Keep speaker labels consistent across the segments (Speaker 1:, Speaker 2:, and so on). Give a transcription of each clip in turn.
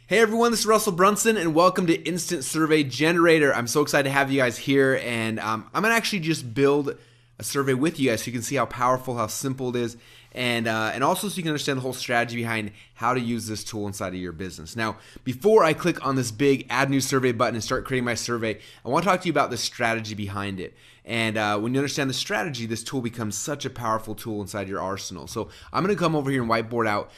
Speaker 1: Hey everyone, this is Russell Brunson and welcome to Instant Survey Generator. I'm so excited to have you guys here, and I'm going to actually just build a survey with you guys so you can see how powerful, how simple it is, and also so you can understand the whole strategy behind how to use this tool inside of your business. Now, before I click on this big Add New Survey button and start creating my survey, I want to talk to you about the strategy behind it. And when you understand the strategy, this tool becomes such a powerful tool inside your arsenal. So I'm going to come over here and whiteboard out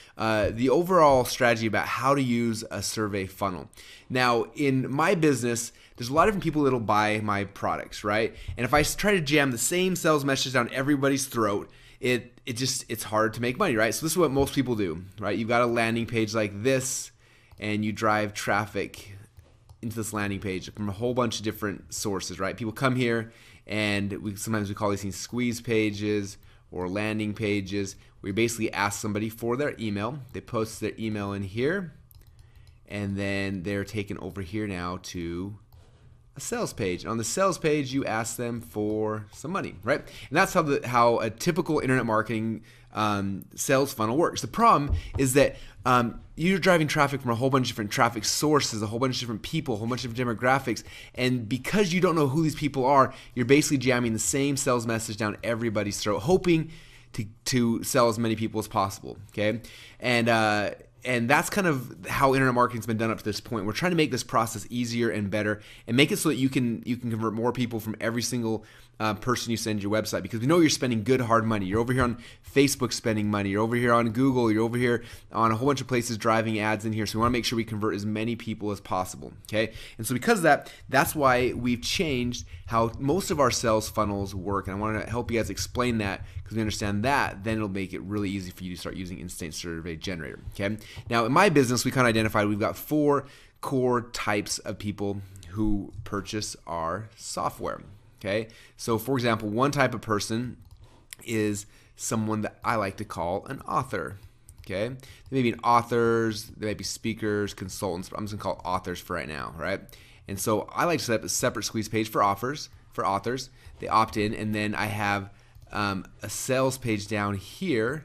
Speaker 1: the overall strategy about how to use a survey funnel. Now, in my business, there's a lot of different people that'll buy my products, right? And if I try to jam the same sales message down everybody's throat, it's hard to make money, right? So this is what most people do, right? You've got a landing page like this, and you drive traffic into this landing page from a whole bunch of different sources, right? People come here, and sometimes we call these things squeeze pages or landing pages, where you basically ask somebody for their email. They post their email in here, and then they're taken over here now to a sales page. On the sales page, you ask them for some money, right? And that's how a typical internet marketing sales funnel works. The problem is that you're driving traffic from a whole bunch of different traffic sources, a whole bunch of different people, a whole bunch of different demographics, and because you don't know who these people are, you're basically jamming the same sales message down everybody's throat, hoping to sell as many people as possible, okay? And that's kind of how internet marketing's been done up to this point. We're trying to make this process easier and better, and make it so that you can convert more people from every single person you send your website, because we know you're spending good hard money. You're over here on Facebook spending money. You're over here on Google. You're over here on a whole bunch of places driving ads in here. So we want to make sure we convert as many people as possible. Okay, and so because of that, that's why we've changed how most of our sales funnels work. And I want to help you guys explain that, because we understand that, then it'll make it really easy for you to start using Instant Survey Generator. Okay, now in my business, we kind of identified we've got 4 core types of people who purchase our software. Okay, so for example, one type of person is someone that I like to call an author. Okay, they may be authors, they might be speakers, consultants, but I'm just gonna call authors for right now, right? And so I like to set up a separate squeeze page for authors. They opt in, and then I have a sales page down here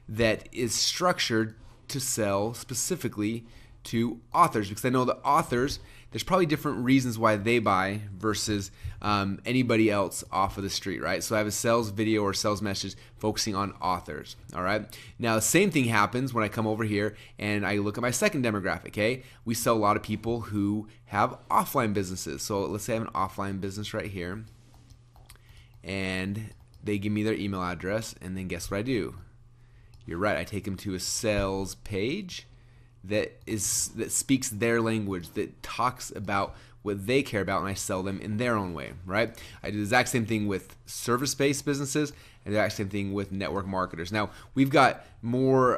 Speaker 1: that is structured to sell specifically to authors, because I know that authors, there's probably different reasons why they buy versus anybody else off of the street, right? So I have a sales video or sales message focusing on authors, all right? Now, the same thing happens when I come over here and I look at my second demographic, okay? We sell a lot of people who have offline businesses. So let's say I have an offline business right here, and they give me their email address, and then guess what I do? You're right, I take them to a sales page that speaks their language, that talks about what they care about, and I sell them in their own way, right? I do the exact same thing with service-based businesses, and the exact same thing with network marketers. Now, we've got more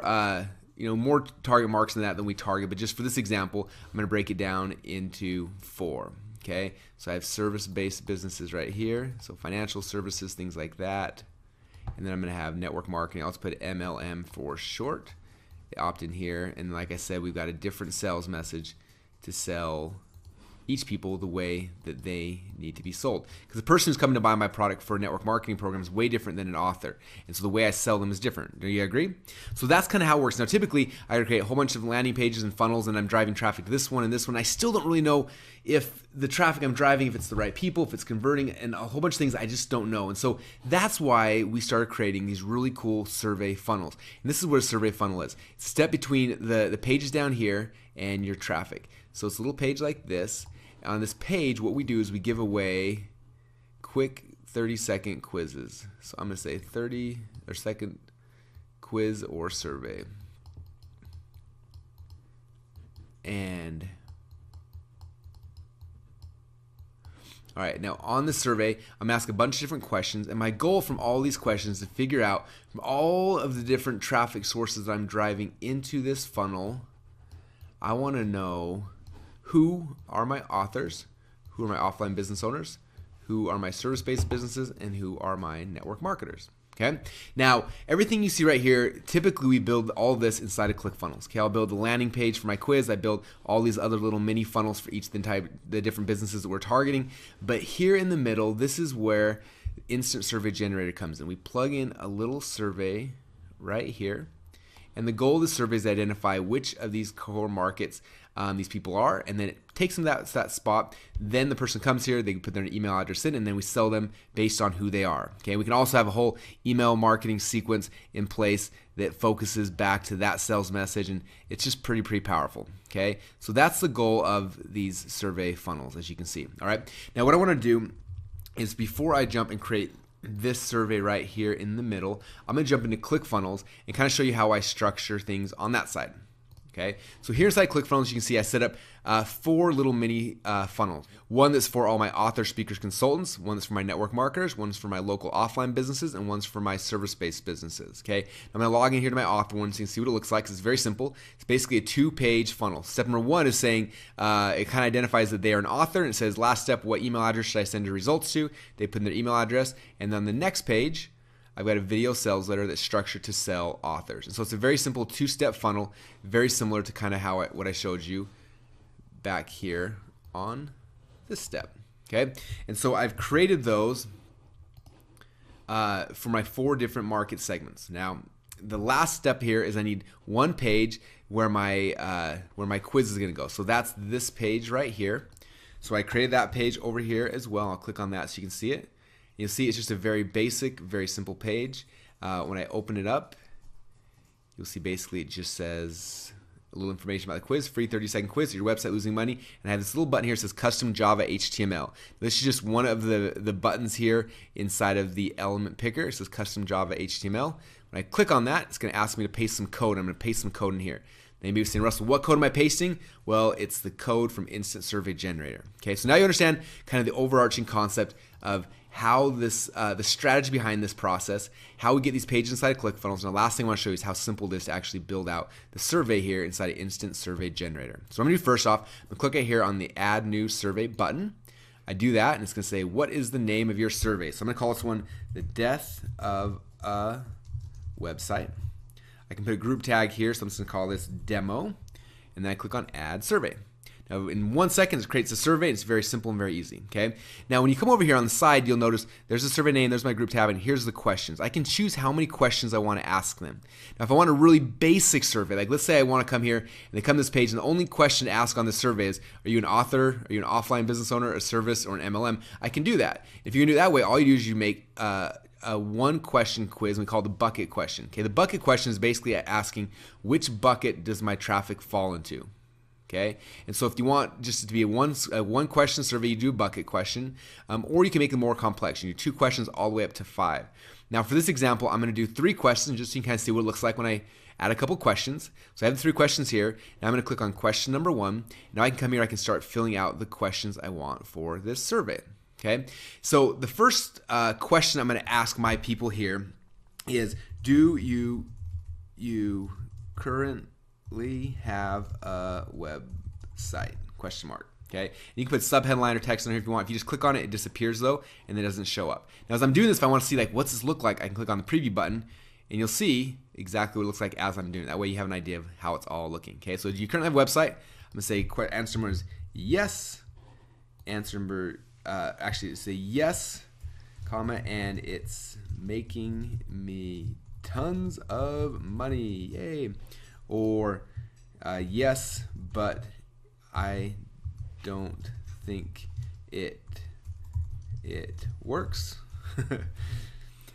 Speaker 1: more target markets than that than we target, but just for this example, I'm going to break it down into 4. Okay, so I have service-based businesses right here, so financial services, things like that, and then I'm going to have network marketing. I'll just put MLM for short. They opt in here, and like I said, we've got a different sales message to sell each people the way that they need to be sold. Because the person who's coming to buy my product for a network marketing program is way different than an author, and so the way I sell them is different. Do you agree? So that's kind of how it works. Now, typically, I create a whole bunch of landing pages and funnels, and I'm driving traffic to this one and this one. I still don't really know if the traffic I'm driving, if it's the right people, if it's converting, and a whole bunch of things I just don't know. And so that's why we started creating these really cool survey funnels. And this is what a survey funnel is. It's a step between the pages down here and your traffic. So it's a little page like this. On this page, what we do is we give away quick 30-second quizzes. So I'm going to say 30-second quiz or survey. And all right, now on the survey, I'm asking a bunch of different questions, and my goal from all these questions is to figure out from all of the different traffic sources that I'm driving into this funnel, I want to know who are my authors, who are my offline business owners, who are my service-based businesses, and who are my network marketers. Okay. Now, everything you see right here, typically we build all this inside of ClickFunnels. Okay, I'll build the landing page for my quiz. I build all these other little mini funnels for each of the different businesses that we're targeting. But here in the middle, this is where Instant Survey Generator comes in. We plug in a little survey right here, And the goal of the survey is to identify which of these core markets these people are, and then it takes them to that spot. Then the person comes here, they put their email address in, and then we sell them based on who they are. Okay, we can also have a whole email marketing sequence in place that focuses back to that sales message, and it's just pretty powerful. Okay, so that's the goal of these survey funnels, as you can see. All right, now what I want to do is, before I jump and create this survey right here in the middle, I'm going to jump into ClickFunnels and kind of show you how I structure things on that side. Okay, so here inside ClickFunnels, you can see I set up 4 little mini funnels. One that's for all my authors, speakers, consultants, one that's for my network marketers, one's for my local offline businesses, and one's for my service-based businesses. Okay, I'm going to log in here to my author one so you can see what it looks like. It's very simple. It's basically a 2-page funnel. Step number 1 is saying it kind of identifies that they are an author, and it says last step, what email address should I send your results to? They put in their email address, and then the next page, I've got a video sales letter that's structured to sell authors. And so it's a very simple 2-step funnel, very similar to kind of how what I showed you back here on this step. Okay, and so I've created those for my 4 different market segments. Now, the last step here is I need one page where my quiz is going to go. So that's this page right here. So I created that page over here as well. I'll click on that so you can see it. You'll see it's just a very basic, very simple page. When I open it up, you'll see basically it just says a little information about the quiz, free 30-second quiz, your website losing money. And I have this little button here that says custom Java HTML. This is just one of the buttons here inside of the element picker. It says custom Java HTML. When I click on that, it's going to ask me to paste some code. I'm going to paste some code in here. Maybe you're saying, Russell, what code am I pasting? Well, it's the code from Instant Survey Generator. Okay, so now you understand kind of the overarching concept of how this, the strategy behind this process, how we get these pages inside of ClickFunnels. And the last thing I want to show you is how simple it is to actually build out the survey here inside of Instant Survey Generator. So what I'm going to do first off, I'm going to click right here on the Add New Survey button. I do that, and it's going to say, what is the name of your survey? So I'm going to call this one The Death of a Website. I can put a group tag here, so I'm just going to call this Demo, and then I click on Add Survey. Now, in 1 second, it creates a survey, and it's very simple and very easy. Okay. Now, when you come over here on the side, you'll notice there's a survey name, there's my group tab, and here's the questions. I can choose how many questions I want to ask them. Now, if I want a really basic survey, like let's say I want to come here and they come to this page, and the only question to ask on this survey is, are you an author, are you an offline business owner, a service, or an MLM? I can do that. If you're going to do it that way, all you do is you make a 1-question quiz, and we call it the bucket question. Okay, the bucket question is basically asking which bucket does my traffic fall into. Okay, and so if you want just to be a one question survey, you do a bucket question, or you can make it more complex. You do 2 questions all the way up to 5. Now for this example, I'm going to do 3 questions just so you can kind of see what it looks like when I add a couple questions. So I have the 3 questions here. Now I'm going to click on question number 1. Now I can come here, I can start filling out the questions I want for this survey. Okay, so the first question I'm going to ask my people here is, do you currently have a website? Question mark. Okay, you can put subheadline or text on here if you want. If you just click on it, it disappears though, and it doesn't show up. Now as I'm doing this, if I want to see like what's this look like, I can click on the preview button, and you'll see exactly what it looks like as I'm doing it. That way you have an idea of how it's all looking. Okay, so do you currently have a website? I'm gonna say answer number is yes. Answer number actually say yes, comma, and it's making me tons of money, yay. Or yes, but I don't think it works.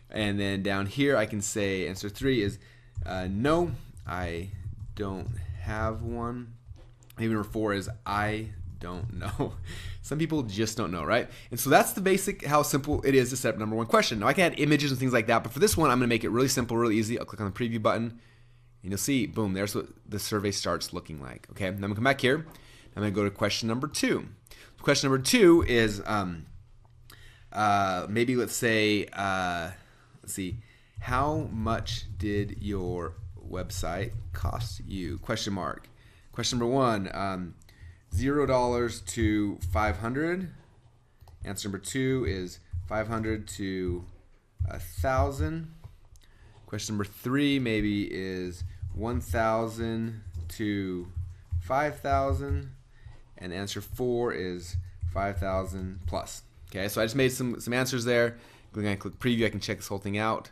Speaker 1: And then down here I can say answer 3 is no, I don't have one. Maybe number 4 is I don't know. Some people just don't know, right? And so that's the basic, how simple it is to set up number 1 question. Now I can add images and things like that, but for this one I'm going to make it really simple, really easy. I'll click on the preview button, and you'll see, boom, there's what the survey starts looking like. Okay, now I'm going to come back here. I'm going to go to question number 2. Question number 2 is maybe let's say, let's see, how much did your website cost you? Question mark. Question number 1, $0 to 500. Answer number 2 is 500 to 1,000. Question number 3 maybe is 1,000 to 5,000. And answer 4 is 5,000 plus. Okay, so I just made some answers there. When I click preview, I can check this whole thing out.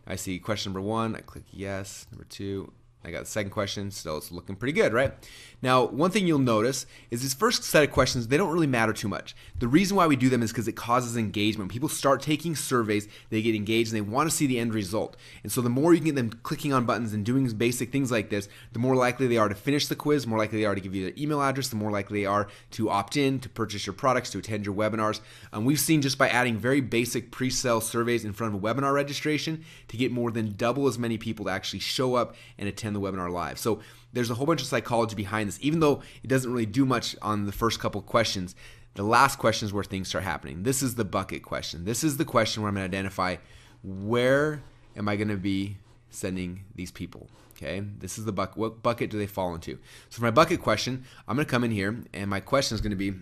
Speaker 1: I see question number 1, I click yes. Number 2, I got the second question, so it's looking pretty good, right? Now, one thing you'll notice is this first set of questions, they don't really matter too much. The reason why we do them is because it causes engagement. When people start taking surveys, they get engaged and they want to see the end result. And so the more you can get them clicking on buttons and doing basic things like this, the more likely they are to finish the quiz, the more likely they are to give you their email address, the more likely they are to opt in, to purchase your products, to attend your webinars. We've seen just by adding very basic pre-sale surveys in front of a webinar registration to get more than double as many people to actually show up and attend the webinar live. So there's a whole bunch of psychology behind this. Even though it doesn't really do much on the first couple questions, the last question is where things start happening. This is the bucket question. This is the question where I'm going to identify where am I going to be sending these people. Okay, this is the bucket. What bucket do they fall into? So for my bucket question, I'm going to come in here and my question is going to be,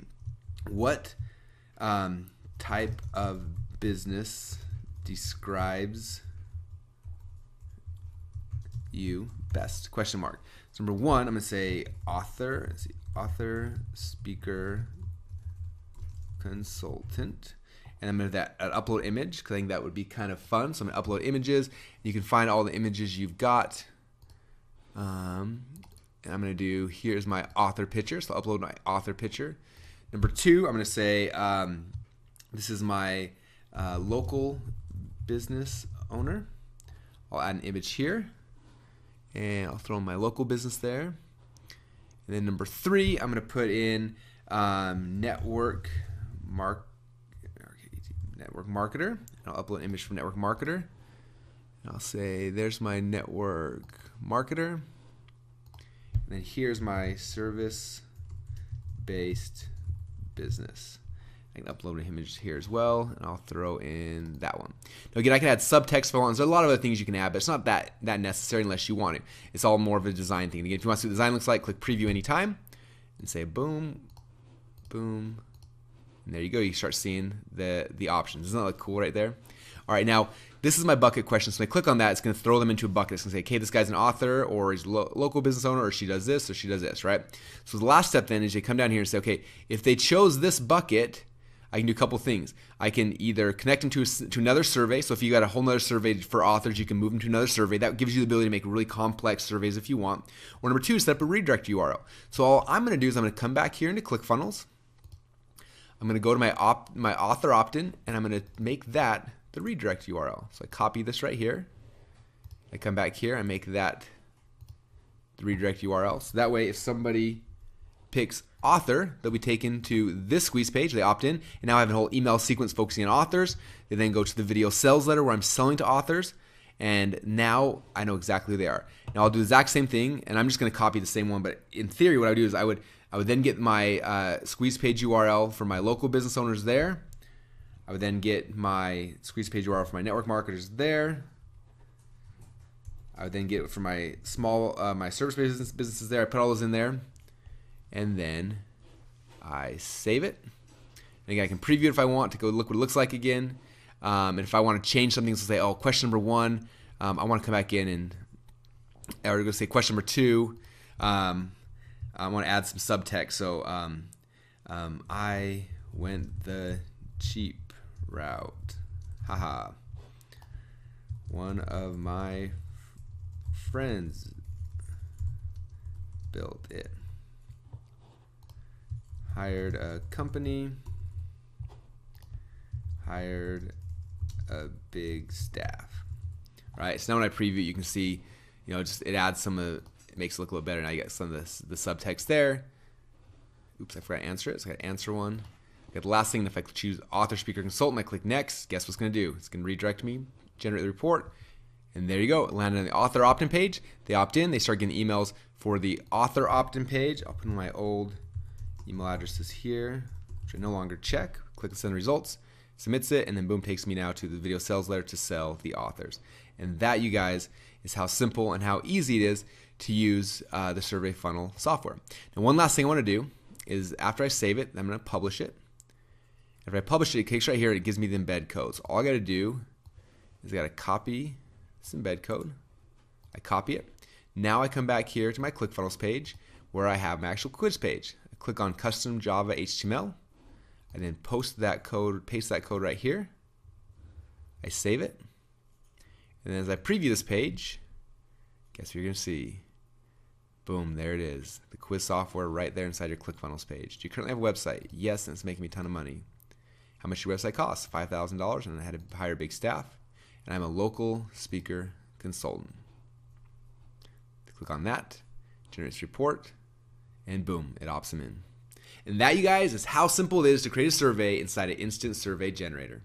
Speaker 1: what type of business describes you best? Question mark. So number one, I'm going to say author. Let's see, author, speaker, consultant. And I'm going to upload image because I think that would be kind of fun. So I'm going to upload images. You can find all the images you've got. And I'm going to do, here's my author picture. So I'll upload my author picture. Number two, I'm going to say this is my local business owner. I'll add an image here. And I'll throw in my local business there. And then number three, I'm going to put in network marketer. And I'll upload an image from network marketer. And I'll say, there's my network marketer. And then here's my service-based business. I can upload an image here as well, and I'll throw in that one. Now again, I can add subtext if I want. There's a lot of other things you can add, but it's not that necessary unless you want it. It's all more of a design thing. Again, if you want to see what the design looks like, click preview anytime, and say boom, boom, and there you go. You start seeing the options. Isn't that look cool right there? All right, now this is my bucket question. So when I click on that, it's going to throw them into a bucket. It's going to say, okay, this guy's an author, or he's a local business owner, or she does this, or she does this, right? So the last step then is you come down here and say, okay, if they chose this bucket, I can do a couple things. I can either connect them to another survey. So if you got a whole nother survey for authors, you can move them to another survey. That gives you the ability to make really complex surveys if you want. Or number two, set up a redirect URL. So all I'm going to do is I'm going to come back here into ClickFunnels. I'm going to go to my author opt-in, and I'm going to make that the redirect URL. So I copy this right here. I come back here, I make that the redirect URL. So that way, if somebody picks author, they'll be taken to this squeeze page. They opt in, and now I have a whole email sequence focusing on authors. They then go to the video sales letter where I'm selling to authors, and now I know exactly who they are. Now I'll do the exact same thing, and I'm just going to copy the same one, but in theory what I would do is I would then get my squeeze page URL for my local business owners there. I would then get my squeeze page URL for my network marketers there. I would then get it for my small, my service-based businesses there. I put all those in there, and then I save it. And again, I can preview it if I want to go look what it looks like again. And if I want to change something, so say, oh, question number one, I want to come back in and, or go say question number two, I want to add some subtext. So I went the cheap route. Haha. One of my friends built it. Hired a company. Hired a big staff. Right. So now when I preview, you can see, just it adds some of, it makes it look a little better. Now you got some of the subtext there. Oops, I forgot to answer it. So I got to answer one. I got the last thing. If I choose author, speaker, consultant, I click next. Guess what's going to do? It's going to redirect me, generate the report, and there you go. It landed on the author opt-in page. They opt in. They start getting emails for the author opt-in page. I'll put in my old email addresses here, which I no longer check. Click and send results. Submits it, and then boom, takes me now to the video sales letter to sell the authors. And that, you guys, is how simple and how easy it is to use the survey funnel software. Now, one last thing I want to do is after I save it, I'm going to publish it. After I publish it, it clicks right here, and it gives me the embed code. So all I got to do is I got to copy this embed code. I copy it. Now I come back here to my ClickFunnels page where I have my actual quiz page. I click on Custom Java HTML. I then paste that code right here. I save it. And then as I preview this page, guess what you're going to see? Boom, there it is. The quiz software right there inside your ClickFunnels page. Do you currently have a website? Yes, and it's making me a ton of money. How much your website costs? $5,000, and I had to hire a big staff. And I'm a local speaker consultant. Click on that, generates report, and boom, it opts them in. And that, you guys, is how simple it is to create a survey inside an Instant Survey Generator.